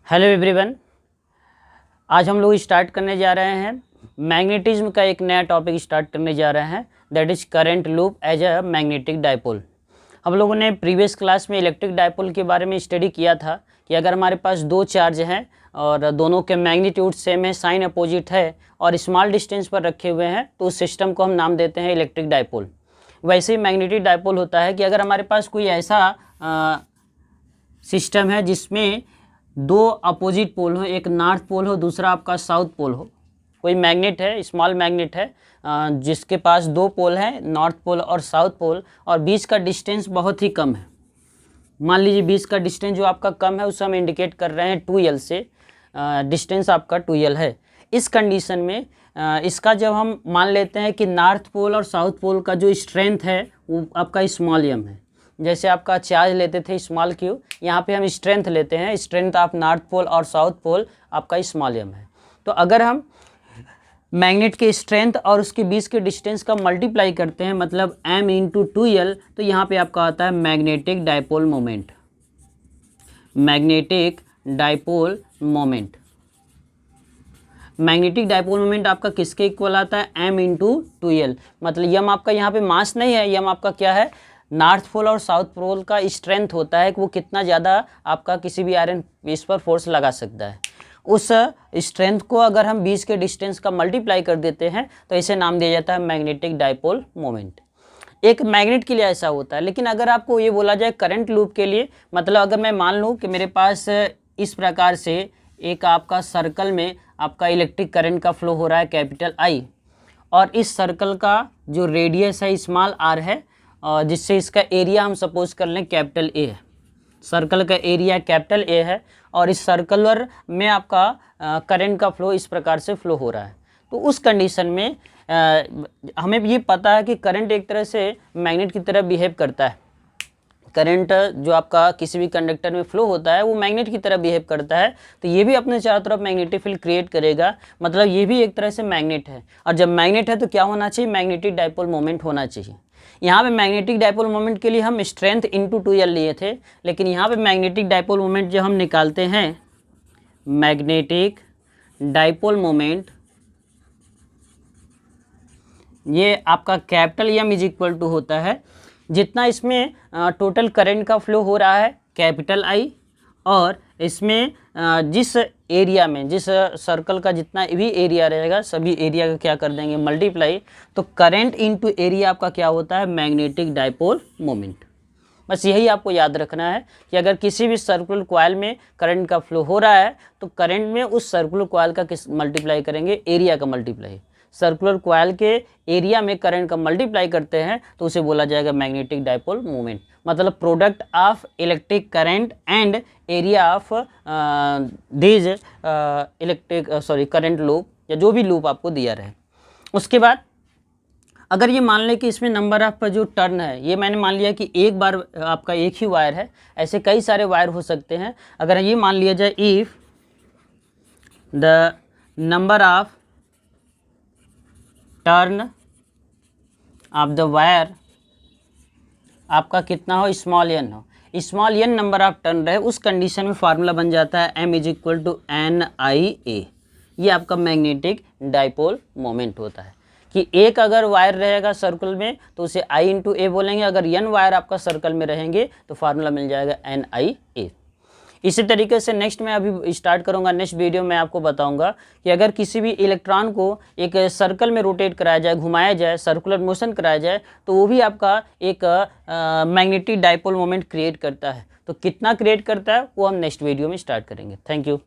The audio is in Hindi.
हेलो एवरीवन, आज हम लोग स्टार्ट करने जा रहे हैं मैग्नेटिज्म का एक नया टॉपिक स्टार्ट करने जा रहे हैं, that is current loop as a magnetic dipole. हम लोगों ने प्रीवियस क्लास में इलेक्ट्रिक डायपोल के बारे में स्टडी किया था कि अगर हमारे पास दो चार्ज हैं और दोनों के मैग्नीट्यूड सेम है, साइन अपोजिट है और स्मॉल डिस्टेंस पर रखे हुए हैं, तो उस सिस्टम को हम नाम देते हैं इलेक्ट्रिक डायपोल। वैसे ही मैग्नेटिक डायपोल होता है कि अगर हमारे पास कोई ऐसा सिस्टम है जिसमें दो अपोजिट पोल हो, एक नॉर्थ पोल हो, दूसरा आपका साउथ पोल हो। कोई मैग्नेट है, स्मॉल मैग्नेट है जिसके पास दो पोल हैं, नॉर्थ पोल और साउथ पोल, और बीच का डिस्टेंस बहुत ही कम है। मान लीजिए बीच का डिस्टेंस जो आपका कम है उसे हम इंडिकेट कर रहे हैं 2L से, डिस्टेंस आपका 2L है। इस कंडीशन में इसका जब हम मान लेते हैं कि नॉर्थ पोल और साउथ पोल का जो स्ट्रेंथ है वो आपका स्मॉल m है। जैसे आपका चार्ज लेते थे स्मॉल q, यहाँ पे हम स्ट्रेंथ लेते हैं, स्ट्रेंथ ऑफ नॉर्थ पोल और साउथ पोल आपका स्मॉल m है। तो अगर हम मैग्नेट के स्ट्रेंथ और उसके बीच के डिस्टेंस का मल्टीप्लाई करते हैं, मतलब m इंटू 2L, तो यहाँ पे आपका आता है magnetic dipole moment. Magnetic dipole moment, magnetic dipole moment आपका किसके इक्वल आता है? m into 2L। मतलब यम आपका यहाँ पे मास नहीं है, यम आपका क्या है? नॉर्थ पोल और साउथ पोल का स्ट्रेंथ होता है कि वो कितना ज़्यादा आपका किसी भी आयरन पीस पर फोर्स लगा सकता है। उस स्ट्रेंथ को अगर हम बीच के डिस्टेंस का मल्टीप्लाई कर देते हैं तो इसे नाम दिया जाता है मैग्नेटिक डायपोल मोमेंट। एक मैग्नेट के लिए ऐसा होता है। लेकिन अगर आपको ये बोला जाए करंट लूप के लिए, मतलब अगर मैं मान लूँ कि मेरे पास इस प्रकार से एक आपका सर्कल में आपका इलेक्ट्रिक करंट का फ्लो हो रहा है कैपिटल I, और इस सर्कल का जो रेडियस है स्मॉल r है, और जिससे इसका एरिया हम सपोज कर लें कैपिटल A है। सर्कल का एरिया कैपिटल A है और इस सर्कलर में आपका करंट का फ्लो इस प्रकार से फ्लो हो रहा है। तो उस कंडीशन में हमें ये पता है कि करंट एक तरह से मैग्नेट की तरह बिहेव करता है। करंट जो आपका किसी भी कंडक्टर में फ्लो होता है वो मैग्नेट की तरह बिहेव करता है, तो ये भी अपने चारों तरफ मैग्नेटिक फील्ड क्रिएट करेगा। मतलब ये भी एक तरह से मैग्नेट है, और जब मैग्नेट है तो क्या होना चाहिए? मैग्नेटिक डायपोल मोमेंट होना चाहिए। यहाँ पे मैग्नेटिक डायपोल मोमेंट के लिए हम स्ट्रेंथ इंटू 2L लिए थे, लेकिन यहाँ पे मैग्नेटिक डायपोल मोमेंट जब हम निकालते हैं, मैग्नेटिक डायपोल मोमेंट ये आपका capital M is equal to होता है जितना इसमें टोटल करंट का फ्लो हो रहा है कैपिटल I, और इसमें जिस एरिया में, जिस सर्कल का जितना भी एरिया रहेगा सभी एरिया का क्या कर देंगे? मल्टीप्लाई। तो करंट इनटू एरिया आपका क्या होता है? Magnetic dipole moment. बस यही आपको याद रखना है कि अगर किसी भी सर्कुलर कॉइल में करंट का फ्लो हो रहा है तो करंट में उस सर्कुलर कॉइल का किस मल्टीप्लाई करेंगे? एरिया का मल्टीप्लाई। सर्कुलर कॉइल के एरिया में करंट का मल्टीप्लाई करते हैं तो उसे बोला जाएगा मैग्नेटिक डायपोल मोमेंट। मतलब product of electric current and area of this current loop, या जो भी लूप आपको दिया रहे। उसके बाद अगर ये मान लें कि इसमें नंबर ऑफ जो टर्न है, ये मैंने मान लिया कि एक बार आपका एक ही वायर है, ऐसे कई सारे वायर हो सकते हैं। अगर ये मान लिया जाए if the number of turn of the wire आपका कितना हो? स्मॉल n हो, small n number of turn रहे, उस कंडीशन में फार्मूला बन जाता है m is equal to NIA। ये आपका मैग्नेटिक डायपोल मोमेंट होता है कि एक अगर वायर रहेगा सर्कल में तो उसे I इंटू A बोलेंगे, अगर n वायर आपका सर्कल में रहेंगे तो फार्मूला मिल जाएगा NIA। इसी तरीके से नेक्स्ट मैं अभी स्टार्ट करूंगा, नेक्स्ट वीडियो में आपको बताऊंगा कि अगर किसी भी इलेक्ट्रॉन को एक सर्कल में रोटेट कराया जाए, घुमाया जाए, सर्कुलर मोशन कराया जाए, तो वो भी आपका एक मैग्नेटिक डायपोल मोमेंट क्रिएट करता है। तो कितना क्रिएट करता है वो हम नेक्स्ट वीडियो में स्टार्ट करेंगे। Thank you.